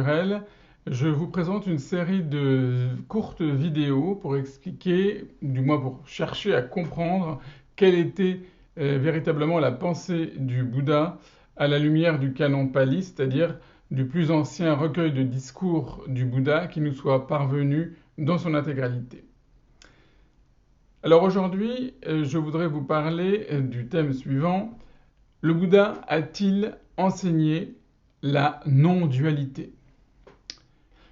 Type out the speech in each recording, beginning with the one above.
Jurel. Je vous présente une série de courtes vidéos pour expliquer, du moins pour chercher à comprendre quelle était véritablement la pensée du Bouddha à la lumière du canon Pali, c'est-à-dire du plus ancien recueil de discours du Bouddha qui nous soit parvenu dans son intégralité. Alors aujourd'hui, je voudrais vous parler du thème suivant. Le Bouddha a-t-il enseigné la non-dualité?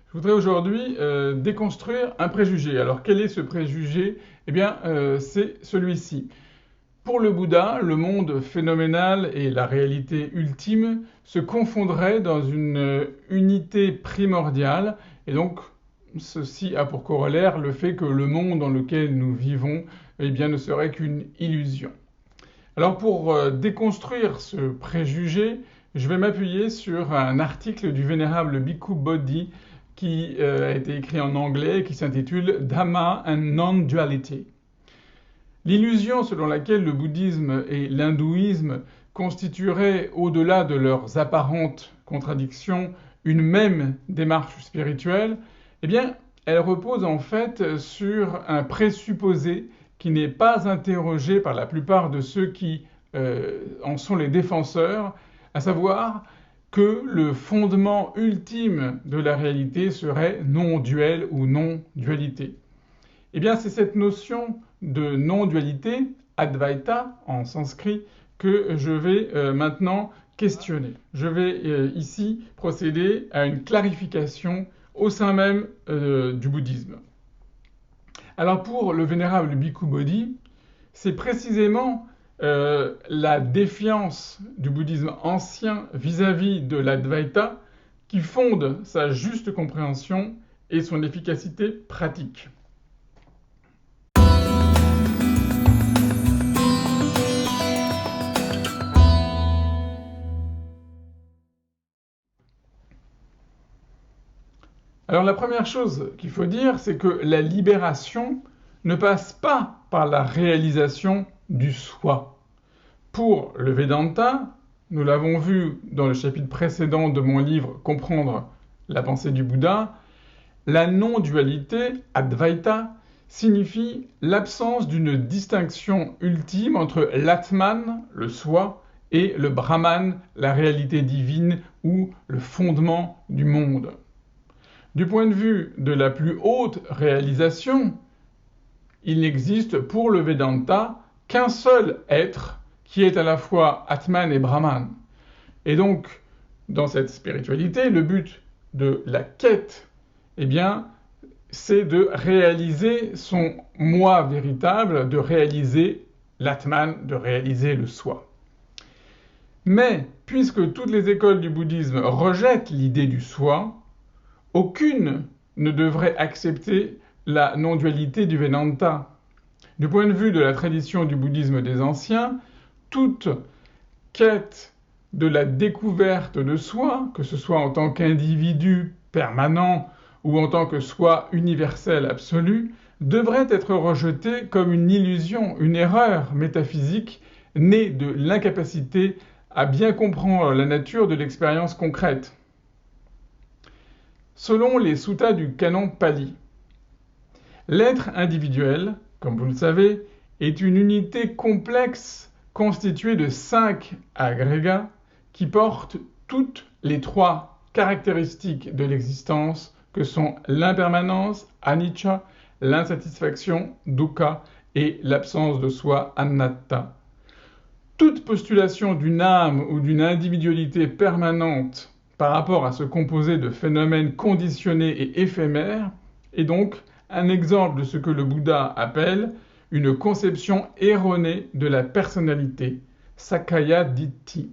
Je voudrais aujourd'hui déconstruire un préjugé. Alors quel est ce préjugé? Eh bien, c'est celui-ci. Pour le Bouddha, le monde phénoménal et la réalité ultime se confondraient dans une unité primordiale, et donc ceci a pour corollaire le fait que le monde dans lequel nous vivons eh bien, ne serait qu'une illusion. Alors pour déconstruire ce préjugé, je vais m'appuyer sur un article du vénérable Bhikkhu Bodhi qui a été écrit en anglais et qui s'intitule Dhamma and Non-Duality. L'illusion selon laquelle le bouddhisme et l'hindouisme constitueraient, au-delà de leurs apparentes contradictions, une même démarche spirituelle, eh bien, elle repose en fait sur un présupposé qui n'est pas interrogé par la plupart de ceux qui en sont les défenseurs, à savoir que le fondement ultime de la réalité serait non-duel ou non-dualité. Eh bien, c'est cette notion de non-dualité, Advaita en sanskrit, que je vais maintenant questionner. Je vais ici procéder à une clarification au sein même du bouddhisme. Alors pour le vénérable Bhikkhu Bodhi, c'est précisément la défiance du bouddhisme ancien vis-à-vis de l'Advaita qui fonde sa juste compréhension et son efficacité pratique. Alors la première chose qu'il faut dire, c'est que la libération ne passe pas par la réalisation du soi. Pour le Vedanta, nous l'avons vu dans le chapitre précédent de mon livre « Comprendre la pensée du Bouddha », la non-dualité, Advaita, signifie l'absence d'une distinction ultime entre l'Atman, le soi, et le Brahman, la réalité divine ou le fondement du monde. Du point de vue de la plus haute réalisation, il n'existe pour le Vedanta qu'un seul être qui est à la fois Atman et Brahman. Et donc, dans cette spiritualité, le but de la quête, eh bien, c'est de réaliser son moi véritable, de réaliser l'Atman, de réaliser le soi. Mais, puisque toutes les écoles du bouddhisme rejettent l'idée du soi, aucune ne devrait accepter la non-dualité du Vedanta. Du point de vue de la tradition du bouddhisme des anciens, toute quête de la découverte de soi, que ce soit en tant qu'individu permanent ou en tant que soi universel absolu, devrait être rejetée comme une illusion, une erreur métaphysique née de l'incapacité à bien comprendre la nature de l'expérience concrète. Selon les suttas du canon Pali, l'être individuel, comme vous le savez, est une unité complexe constituée de 5 agrégats qui portent toutes les 3 caractéristiques de l'existence que sont l'impermanence, anicca, l'insatisfaction, dukkha, et l'absence de soi, anatta. Toute postulation d'une âme ou d'une individualité permanente par rapport à se composer de phénomènes conditionnés et éphémères est donc un exemple de ce que le Bouddha appelle une conception erronée de la personnalité, Sakkaya Ditthi,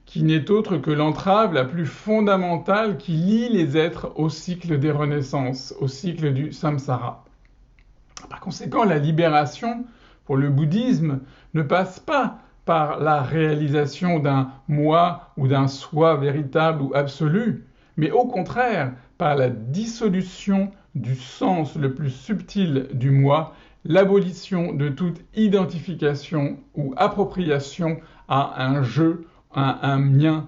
qui n'est autre que l'entrave la plus fondamentale qui lie les êtres au cycle des renaissances, au cycle du samsara. Par conséquent, la libération, pour le bouddhisme, ne passe pas par la réalisation d'un moi ou d'un soi véritable ou absolu, mais au contraire par la dissolution du sens le plus subtil du moi, l'abolition de toute identification ou appropriation à un je, à un mien,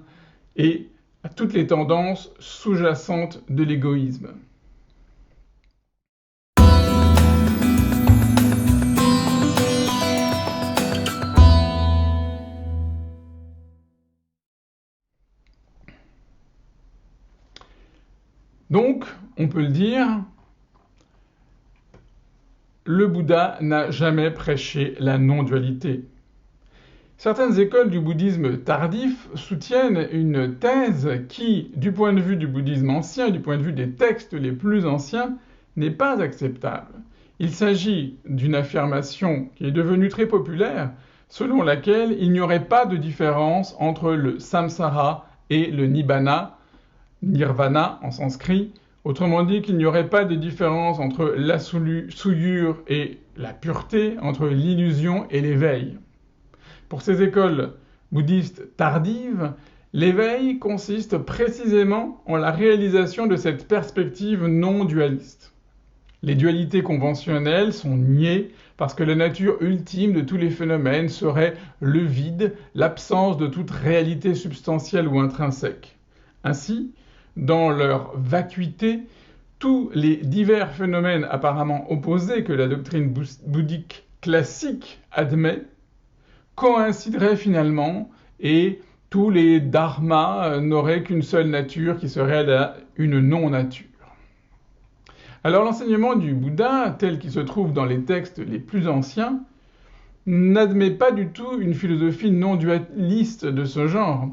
et à toutes les tendances sous-jacentes de l'égoïsme. Donc, on peut le dire, le Bouddha n'a jamais prêché la non-dualité. Certaines écoles du bouddhisme tardif soutiennent une thèse qui, du point de vue du bouddhisme ancien, du point de vue des textes les plus anciens, n'est pas acceptable. Il s'agit d'une affirmation qui est devenue très populaire, selon laquelle il n'y aurait pas de différence entre le samsara et le nibbana, nirvana en sanskrit, autrement dit qu'il n'y aurait pas de différence entre la souillure et la pureté, entre l'illusion et l'éveil. Pour ces écoles bouddhistes tardives, l'éveil consiste précisément en la réalisation de cette perspective non dualiste. Les dualités conventionnelles sont niées parce que la nature ultime de tous les phénomènes serait le vide, l'absence de toute réalité substantielle ou intrinsèque. Ainsi, dans leur vacuité, tous les divers phénomènes apparemment opposés que la doctrine bouddhique classique admet coïncideraient finalement et tous les dharmas n'auraient qu'une seule nature qui serait une non-nature. Alors l'enseignement du Bouddha, tel qu'il se trouve dans les textes les plus anciens, n'admet pas du tout une philosophie non-dualiste de ce genre.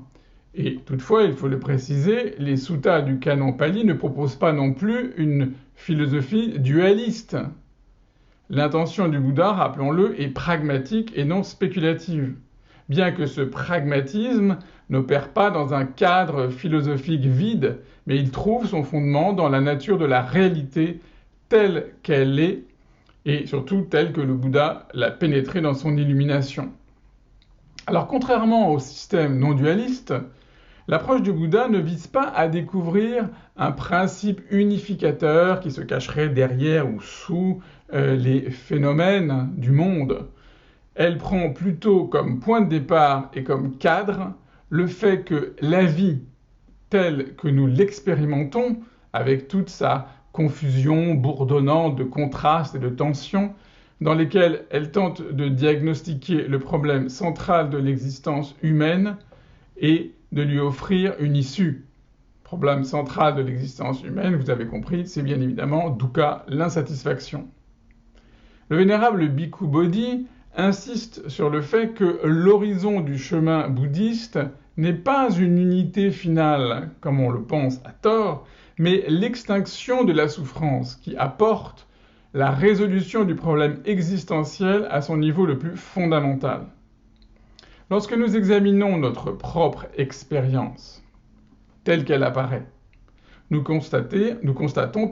Et toutefois, il faut le préciser, les suttas du canon Pali ne proposent pas non plus une philosophie dualiste. L'intention du Bouddha, rappelons-le, est pragmatique et non spéculative, bien que ce pragmatisme n'opère pas dans un cadre philosophique vide, mais il trouve son fondement dans la nature de la réalité telle qu'elle est, et surtout telle que le Bouddha l'a pénétrée dans son illumination. Alors contrairement au système non dualiste, l'approche du Bouddha ne vise pas à découvrir un principe unificateur qui se cacherait derrière ou sous les phénomènes du monde. Elle prend plutôt comme point de départ et comme cadre le fait que la vie telle que nous l'expérimentons, avec toute sa confusion bourdonnante de contrastes et de tensions, dans lesquelles elle tente de diagnostiquer le problème central de l'existence humaine et de lui offrir une issue. Le problème central de l'existence humaine, vous avez compris, c'est bien évidemment dukkha, l'insatisfaction. Le vénérable Bhikkhu Bodhi insiste sur le fait que l'horizon du chemin bouddhiste n'est pas une unité finale, comme on le pense à tort, mais l'extinction de la souffrance qui apporte la résolution du problème existentiel à son niveau le plus fondamental. Lorsque nous examinons notre propre expérience, telle qu'elle apparaît, nous constatons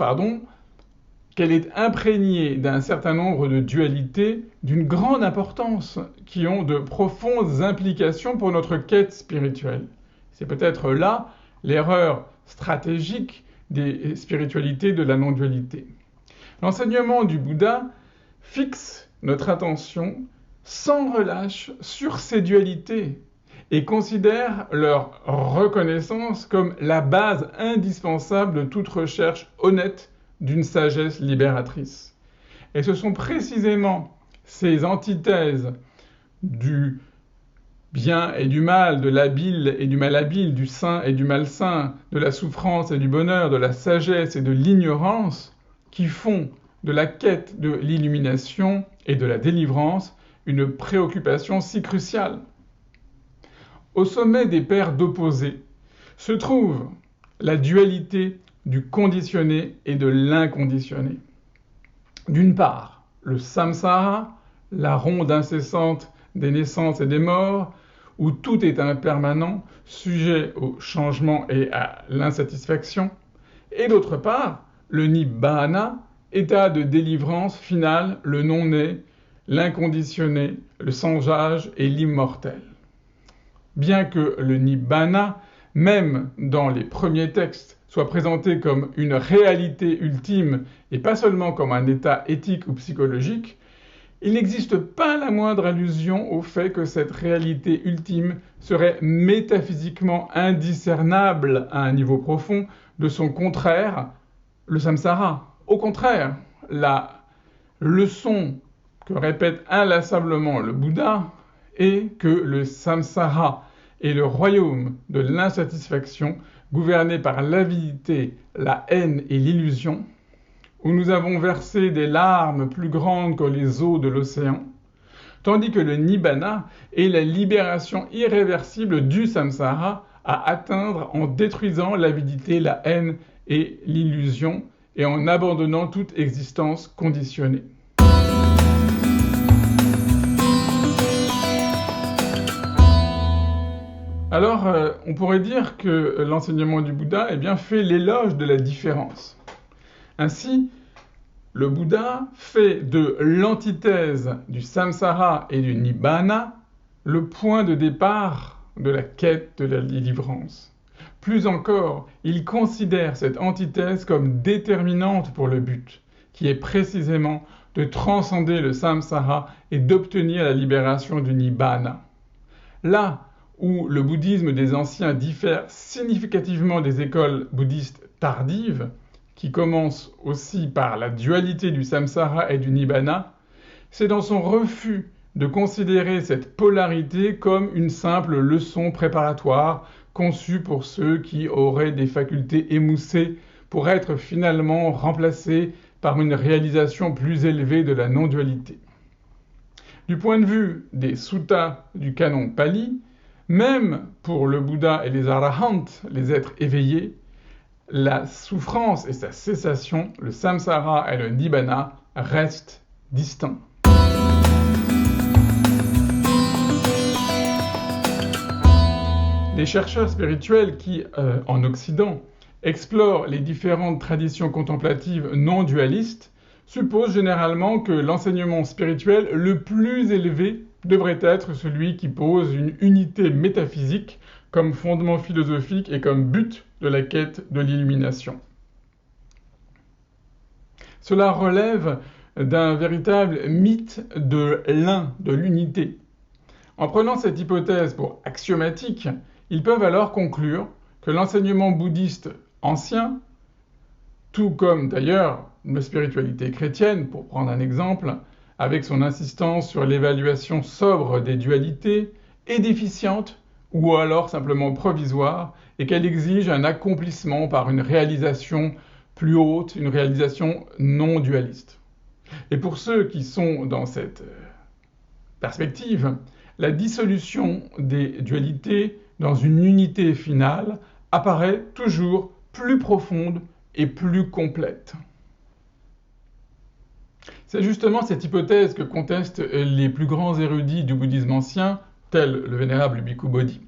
qu'elle est imprégnée d'un certain nombre de dualités d'une grande importance qui ont de profondes implications pour notre quête spirituelle. C'est peut-être là l'erreur stratégique des spiritualités de la non-dualité. L'enseignement du Bouddha fixe notre attention sans relâche sur ces dualités et considère leur reconnaissance comme la base indispensable de toute recherche honnête d'une sagesse libératrice. Et ce sont précisément ces antithèses du bien et du mal, de l'habile et du malhabile, du sain et du malsain, de la souffrance et du bonheur, de la sagesse et de l'ignorance, qui font de la quête de l'illumination et de la délivrance une préoccupation si cruciale. Au sommet des paires d'opposés se trouve la dualité du conditionné et de l'inconditionné. D'une part, le samsara, la ronde incessante des naissances et des morts, où tout est impermanent, sujet au changement et à l'insatisfaction, et d'autre part, le nibbana, état de délivrance finale, le non-né, l'inconditionné, le sans-âge et l'immortel. Bien que le nibbana, même dans les premiers textes, soit présenté comme une réalité ultime et pas seulement comme un état éthique ou psychologique, il n'existe pas la moindre allusion au fait que cette réalité ultime serait métaphysiquement indiscernable à un niveau profond de son contraire, le samsara. Au contraire, la leçon que répète inlassablement le Bouddha est que le samsara est le royaume de l'insatisfaction gouverné par l'avidité, la haine et l'illusion, où nous avons versé des larmes plus grandes que les eaux de l'océan, tandis que le nibbana est la libération irréversible du samsara à atteindre en détruisant l'avidité, la haine et l'illusion, et en abandonnant toute existence conditionnée. Alors, on pourrait dire que l'enseignement du Bouddha fait l'éloge de la différence. Ainsi, le Bouddha fait de l'antithèse du samsara et du nibbana le point de départ de la quête de la délivrance. Plus encore, il considère cette antithèse comme déterminante pour le but, qui est précisément de transcender le samsara et d'obtenir la libération du nibbana. Là où le bouddhisme des anciens diffère significativement des écoles bouddhistes tardives, qui commencent aussi par la dualité du samsara et du nibbana, c'est dans son refus de considérer cette polarité comme une simple leçon préparatoire conçue pour ceux qui auraient des facultés émoussées pour être finalement remplacés par une réalisation plus élevée de la non-dualité. Du point de vue des suttas du canon Pali, même pour le Bouddha et les arahants, les êtres éveillés, la souffrance et sa cessation, le samsara et le nibbana, restent distincts. Les chercheurs spirituels qui, en Occident, explorent les différentes traditions contemplatives non dualistes supposent généralement que l'enseignement spirituel le plus élevé devrait être celui qui pose une unité métaphysique comme fondement philosophique et comme but de la quête de l'illumination. Cela relève d'un véritable mythe de l'un, de l'unité. En prenant cette hypothèse pour axiomatique, ils peuvent alors conclure que l'enseignement bouddhiste ancien, tout comme d'ailleurs la spiritualité chrétienne, pour prendre un exemple, avec son insistance sur l'évaluation sobre des dualités, est déficiente ou alors simplement provisoire, et qu'elle exige un accomplissement par une réalisation plus haute, une réalisation non dualiste. Et pour ceux qui sont dans cette perspective, la dissolution des dualités dans une unité finale apparaît toujours plus profonde et plus complète. C'est justement cette hypothèse que contestent les plus grands érudits du bouddhisme ancien, tels le vénérable Bhikkhu Bodhi.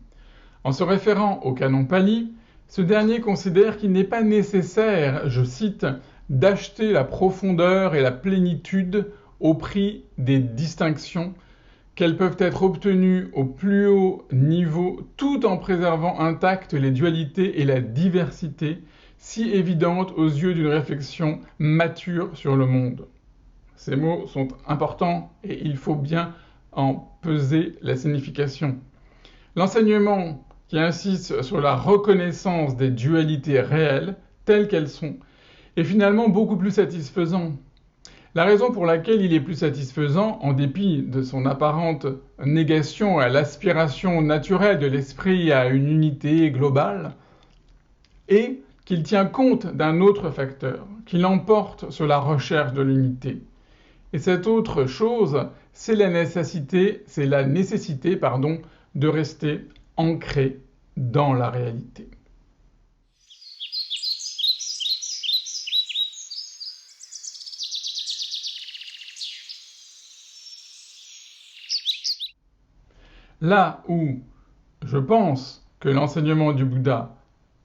En se référant au canon Pali, ce dernier considère qu'il n'est pas nécessaire, je cite, d'acheter la profondeur et la plénitude au prix des distinctions qu'elles peuvent être obtenues au plus haut niveau tout en préservant intactes les dualités et la diversité si évidentes aux yeux d'une réflexion mature sur le monde. Ces mots sont importants et il faut bien en peser la signification. L'enseignement qui insiste sur la reconnaissance des dualités réelles, telles qu'elles sont, est finalement beaucoup plus satisfaisant. La raison pour laquelle il est plus satisfaisant, en dépit de son apparente négation à l'aspiration naturelle de l'esprit à une unité globale, est qu'il tient compte d'un autre facteur, qui l'emporte sur la recherche de l'unité. Et cette autre chose, c'est la nécessité de rester ancré dans la réalité. Là où je pense que l'enseignement du Bouddha,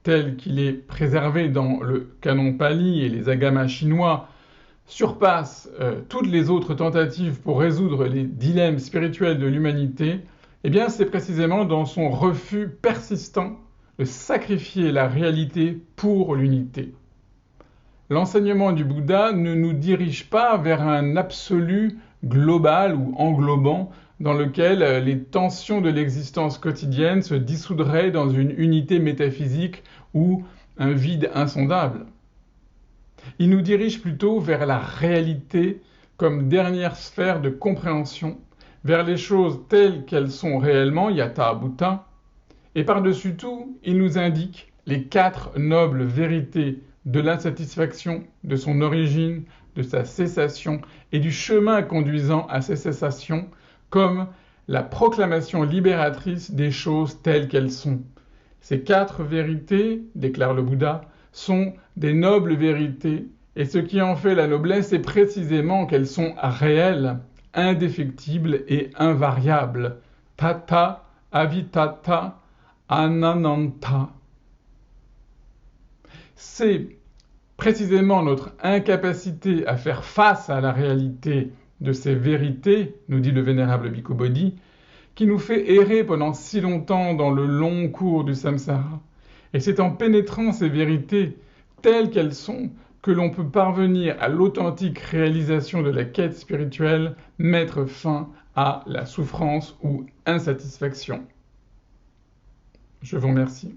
tel qu'il est préservé dans le canon Pali et les agamas chinois, surpasse toutes les autres tentatives pour résoudre les dilemmes spirituels de l'humanité, eh bien c'est précisément dans son refus persistant de sacrifier la réalité pour l'unité. L'enseignement du Bouddha ne nous dirige pas vers un absolu global ou englobant dans lequel les tensions de l'existence quotidienne se dissoudraient dans une unité métaphysique ou un vide insondable. Il nous dirige plutôt vers la réalité comme dernière sphère de compréhension, vers les choses telles qu'elles sont réellement, yata bhuta, et par-dessus tout, il nous indique les 4 nobles vérités de l'insatisfaction, de son origine, de sa cessation et du chemin conduisant à ces cessations, comme la proclamation libératrice des choses telles qu'elles sont. Ces 4 vérités, déclare le Bouddha, sont des nobles vérités, et ce qui en fait la noblesse est précisément qu'elles sont réelles, indéfectibles et invariables. Tata, avitata, anananta. C'est précisément notre incapacité à faire face à la réalité de ces vérités, nous dit le vénérable Bhikkhu Bodhi, qui nous fait errer pendant si longtemps dans le long cours du samsara. Et c'est en pénétrant ces vérités telles qu'elles sont que l'on peut parvenir à l'authentique réalisation de la quête spirituelle, mettre fin à la souffrance ou insatisfaction. Je vous remercie.